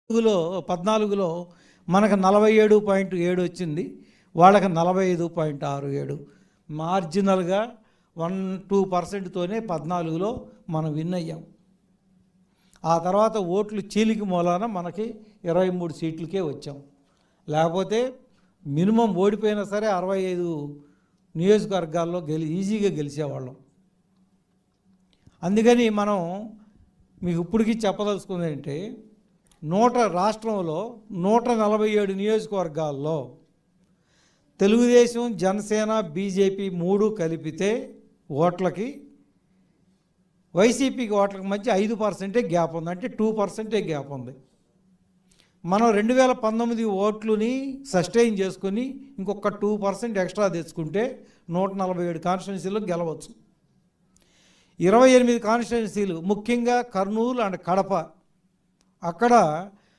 14లో మనకు 47.7 వచ్చింది, వాళ్ళకి 45.67. మార్జినల్గా 1-2%తోనే 14లో మనం విన్ అయ్యాం. ఆ తర్వాత ఓట్లు చీలిక మూలాన మనకి 23 సీట్లకే వచ్చాం. లేకపోతే మినిమం ఓడిపోయినా సరే 65 నియోజకవర్గాల్లో ఈజీగా గెలిచేవాళ్ళం. అందుకని మనం మీకు ఇప్పటికీ చెప్పదలుచుకుంది ఏంటంటే, రాష్ట్రంలో 147 నియోజకవర్గాల్లో తెలుగుదేశం, జనసేన, బీజేపీ 3 కలిపితే ఓట్లకి వైసీపీకి ఓట్లకి మధ్య 5% గ్యాప్ ఉంది, అంటే 2% గ్యాప్ ఉంది. మనం 2019 ఓట్లని సస్టైన్ చేసుకుని ఇంకొక 2% ఎక్స్ట్రా తెచ్చుకుంటే 147 కాన్స్టిట్యున్సీలు గెలవచ్చు. 28 కాన్స్టిట్యున్సీలు, ముఖ్యంగా కర్నూలు అండ్ కడప, అక్కడ